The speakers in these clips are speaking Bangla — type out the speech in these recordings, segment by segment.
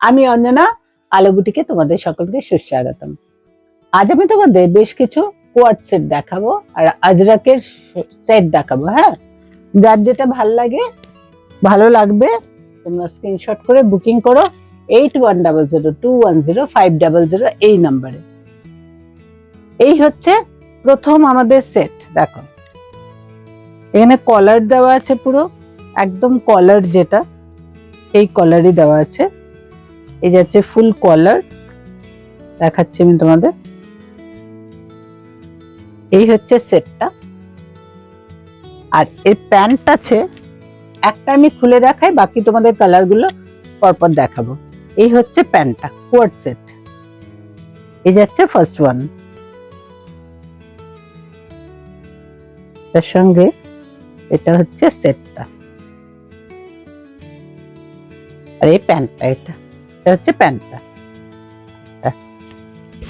আমি অঞ্জনা, আলো বুটিকে তোমাদের সকলকে সুস্বাগতম। আজ আমি তোমাদের বেশ কিছু কোয়ার্ড সেট দেখাবো আর আজরাকের সেট দেখাবো। হ্যাঁ, যার যেটা ভালো লাগবে তোমরা স্ক্রিনশট করে বুকিং করো 8100210500 এই নাম্বারে। এই হচ্ছে প্রথম আমাদের সেট। দেখো এখানে কলার দেওয়া আছে, পুরো একদম কলার, যেটা এই কলারই দেওয়া আছে। এই যাচ্ছে ফুল কলার, দেখাচ্ছি আমি তোমাদের। এই হচ্ছে সেটটা। আর এই প্যান্ট আছে একটা, আমি খুলে দেখাই, বাকি তোমাদের কালার গুলো পরপর দেখাবো। এই হচ্ছে প্যান্টটা, কোয়ার্ড সেট। এই যাচ্ছে ফার্স্ট ওয়ান, তার সঙ্গে এটা হচ্ছে সেটটা। আর এই প্যান্টটা, এটা হচ্ছে প্যান্টটা।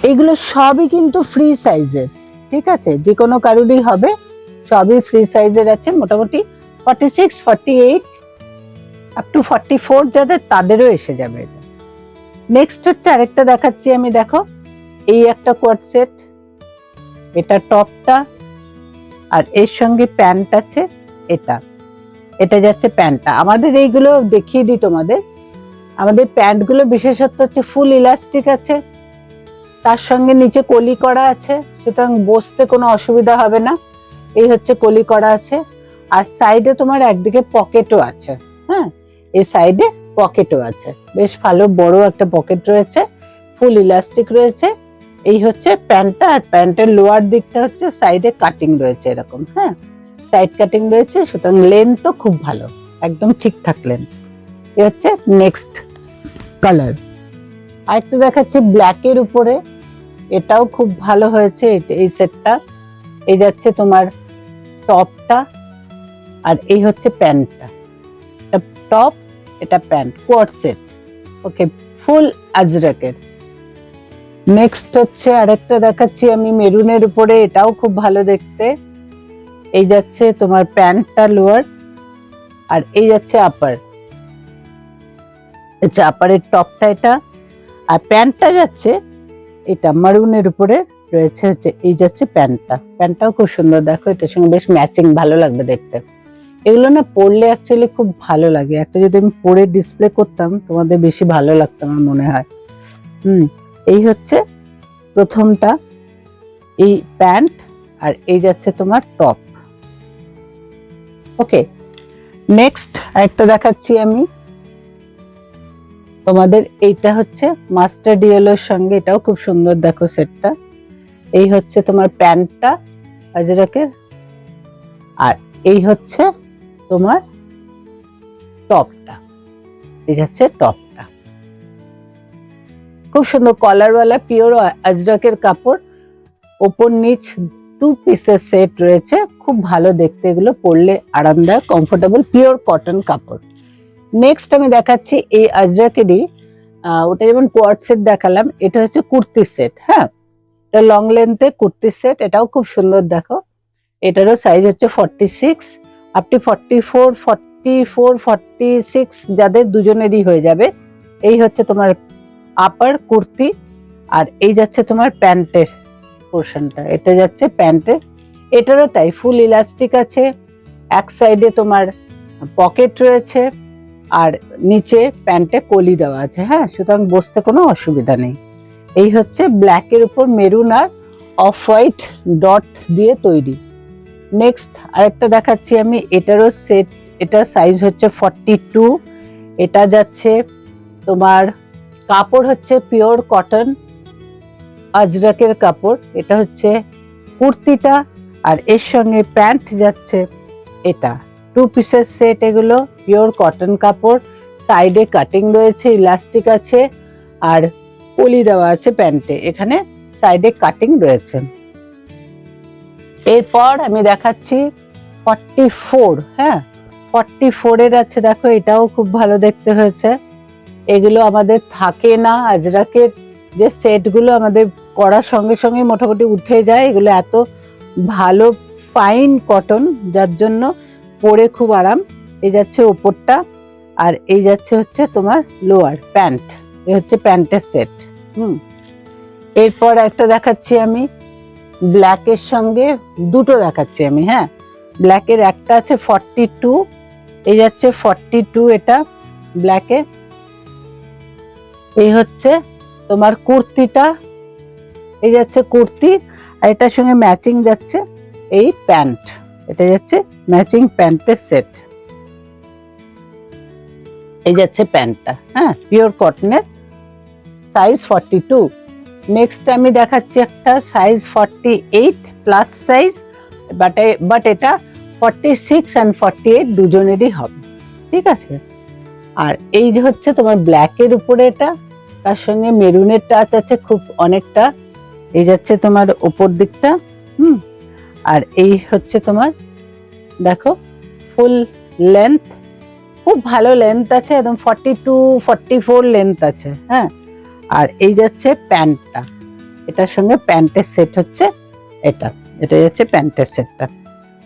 এইগুলো সবই কিন্তু ফ্রি সাইজের, ঠিক আছে, যে কোনো কারুরই হবে, সবই ফ্রি সাইজের আছে। মোটামুটি 46, 48 আপ টু 44 যাদের, তাদেরও এসে যাবে এটা। নেক্সট হচ্ছে আরেকটা দেখাচ্ছি আমি, দেখো এই একটা কোয়ার্ড সেট, এটা টপটা আর এর সঙ্গে প্যান্ট আছে। এটা যাচ্ছে প্যান্টটা। আমাদের এইগুলো দেখিয়ে দিই তোমাদের, আমাদের প্যান্ট গুলো বিশেষত্ব হচ্ছে ফুল ইলাস্টিক আছে, তার সঙ্গে নিচে কলি করা আছে, সুতরাং বসতে কোনো অসুবিধা হবে না। এই হচ্ছে কলি করা আছে। আর সাইডে তোমার একদিকে পকেটও আছে। হ্যাঁ, এই সাইডে পকেটও আছে, বেশ ভালো বড় একটা পকেট রয়েছে, ফুল ইলাস্টিক রয়েছে। এই হচ্ছে প্যান্টটা। আর প্যান্টের লোয়ার দিকটা হচ্ছে সাইডে কাটিং রয়েছে এরকম। হ্যাঁ, সাইড কাটিং রয়েছে, সুতরাং লেন্থ তো খুব ভালো, একদম ঠিকঠাক লেন্থ। এই হচ্ছে নেক্সট কালার। আরেকটা দেখাচ্ছি ব্ল্যাকের উপরে, এটাও খুব ভালো হয়েছে এই সেটটা। এই যাচ্ছে তোমার টপটা আর এই হচ্ছে প্যান্টটা। এটা টপ, এটা প্যান্ট, কোয়ার্ড সেট। ওকে, ফুল আজরাকের। নেক্সট হচ্ছে আরেকটা দেখাচ্ছি আমি মেরুনের উপরে, এটাও খুব ভালো দেখতে। এই যাচ্ছে তোমার প্যান্টটা, লোয়ার, আর এই যাচ্ছে আপার। আচ্ছা, আপারের টপটা এটা, আর প্যান্টটা যাচ্ছে এটা মারুনের উপরে রয়েছে। হচ্ছে এই যাচ্ছে প্যান্টটাও খুব সুন্দর, দেখো এটার সঙ্গে বেশ ম্যাচিং, ভালো লাগবে দেখতে। এগুলো না পরলে অ্যাকচুয়ালি খুব ভালো লাগে। একটা যদি আমি পরে ডিসপ্লে করতাম তোমাদের বেশি ভালো লাগতো আমার মনে হয়। এই হচ্ছে প্রথমটা, এই প্যান্ট, আর এই যাচ্ছে তোমার টপ। ওকে, নেক্সট আরেকটা দেখাচ্ছি আমি তোমাদের। এইটা হচ্ছে মাস্টার্ড ইয়েলোর সঙ্গে, এটাও খুব সুন্দর, দেখো সেটটা। এই হচ্ছে তোমার প্যান্টটা আজরাকের, আর এই হচ্ছে তোমার টপটা। এই হচ্ছে টপটা, খুব সুন্দর কলারওয়ালা পিওর আজরাকের কাপড়, ওপর নিচ 2 পিসের সেট রয়েছে, খুব ভালো দেখতে। এগুলো পরলে আরামদায়ক, কমফোর্টেবল, পিওর কটন কাপড়। নেক্সট আমি দেখাচ্ছি এই আজরাকেরই, ওটা যেমন কোয়ার্ড সেট দেখালাম, এটা হচ্ছে কুর্তি সেট। হ্যাঁ, এটা লং লেন্থে কুর্তি সেট, এটাও খুব সুন্দর, দেখো এটারও সাইজ হচ্ছে 46 আপ টু 44, 44, 46 যাদের, দুজনেরই হয়ে যাবে। এই হচ্ছে তোমার আপার কুর্তি, আর এই যাচ্ছে তোমার প্যান্টের পোর্শনটা, এটা যাচ্ছে প্যান্টের। এটারও তাই, ফুল ইলাস্টিক আছে, এক সাইডে তোমার পকেট রয়েছে, আর নিচে প্যান্টে কলি দেওয়া আছে। হ্যাঁ, সুতরাং বসতে কোনো অসুবিধা নেই। এই হচ্ছে ব্ল্যাকের উপর মেরুন আর অফ হোয়াইট ডট দিয়ে তৈরি। নেক্সট আরেকটা দেখাচ্ছি আমি, এটারও সেট, এটার সাইজ হচ্ছে 42। এটা যাচ্ছে তোমার কাপড় হচ্ছে পিওর কটন আজরাকের কাপড়। এটা হচ্ছে কুর্তিটা, আর এর সঙ্গে প্যান্ট যাচ্ছে এটা। 2 পিসের সেট, এগুলো পিওর কটন কাপড়, সাইডে কাটিং রয়েছে, ইলাস্টিক আছে, আর কলি দেওয়া আছে প্যান্টে, এখানে সাইডে কাটিং রয়েছে। এরপর আমি দেখাচ্ছি 44। হ্যাঁ, 44 এর আছে, দেখো এটাও খুব ভালো দেখতে হয়েছে। এগুলো আমাদের থাকে না, আজরাকের যে সেটগুলো আমাদের করার সঙ্গে সঙ্গে মোটামুটি উঠে যায়। এগুলো এত ভালো ফাইন কটন, যার জন্য পরে খুব আরাম। এই যাচ্ছে ওপরটা, আর এই যাচ্ছে হচ্ছে তোমার লোয়ার প্যান্ট। এই হচ্ছে প্যান্টের সেট। এরপর একটা দেখাচ্ছি আমি ব্ল্যাকের সঙ্গে, দুটো দেখাচ্ছি আমি। হ্যাঁ, ব্ল্যাকের একটা আছে 42, এই যাচ্ছে 42, এটা ব্ল্যাকের। এই হচ্ছে তোমার কুর্তিটা, এই যাচ্ছে কুর্তি, আর এটার সঙ্গে ম্যাচিং যাচ্ছে এই প্যান্ট, এটা যাচ্ছে ম্যাচিং প্যান্টের সেট। এই যাচ্ছে প্যান্টটা, হ্যাঁ, পিওর কটনের, সাইজ 42। নেক্সট আমি দেখাচ্ছি একটা সাইজ 48 প্লাস সাইজ, বাট এটা 46 অ্যান্ড 48 দুজনেরই হবে, ঠিক আছে। আর এই যে হচ্ছে তোমার ব্ল্যাকের উপরে এটা, তার সঙ্গে মেরুনের টাচ আছে খুব অনেকটা, এই যাচ্ছে তোমার উপর দিকটা। আর এই হচ্ছে তোমার দেখো ফুল লেন্থ, খুব ভালো লেন্থ আছে, একদম 42 44 লেন্থ আছে। হ্যাঁ, আর এই যাচ্ছে প্যান্টটা, এটার সঙ্গে প্যান্টের সেট হচ্ছে এটা, এটা যাচ্ছে প্যান্টের সেটটা।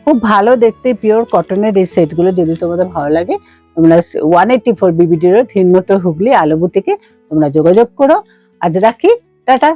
খুব ভালো দেখতে পিওর কটনের এই সেটগুলো। যদি তোমাদের ভালো লাগে তোমরা 184 BBD রোড, হিন্দমোটর, হুগলি, আলো বুটিকে তোমরা যোগাযোগ করো। আজ রাখি, টাটা।